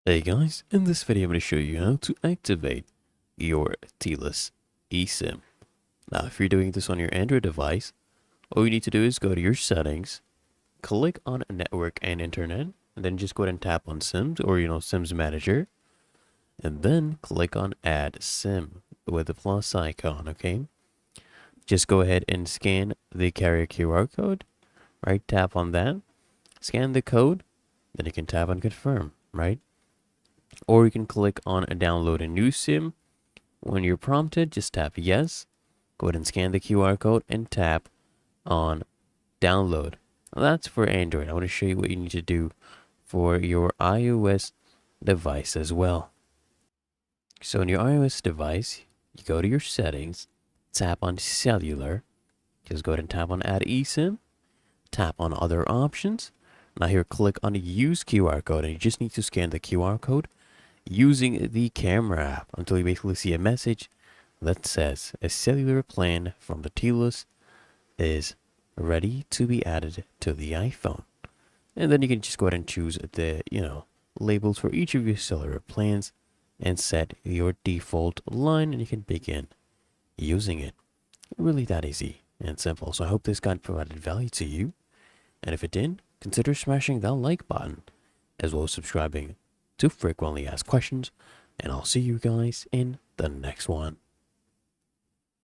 Hey guys, in this video I'm going to show you how to activate your TELUS eSIM. Now if you're doing this on your Android device, all you need to do is go to your settings, click on network and internet, and then just go ahead and tap on SIMs or SIMs manager, and then click on add SIM with the plus icon, okay? Just go ahead and scan the carrier QR code, right? Tap on that, scan the code, then you can tap on confirm, right? Or you can click on download a new SIM. When you're prompted, just tap yes. Go ahead and scan the QR code and tap on download. Now that's for Android. I want to show you what you need to do for your iOS device as well. So on your iOS device, you go to your settings, tap on cellular. Just go ahead and tap on add eSIM. Tap on other options. Now here, click on use QR code, and you just need to scan the QR code using the camera app until you basically see a message that says a cellular plan from the TELUS is ready to be added to the iPhone. And then you can just go ahead and choose the, labels for each of your cellular plans and set your default line, and you can begin using it. Really that easy and simple. So I hope this guide provided value to you. And if it did, consider smashing that like button as well as subscribing to frequently asked questions, and I'll see you guys in the next one.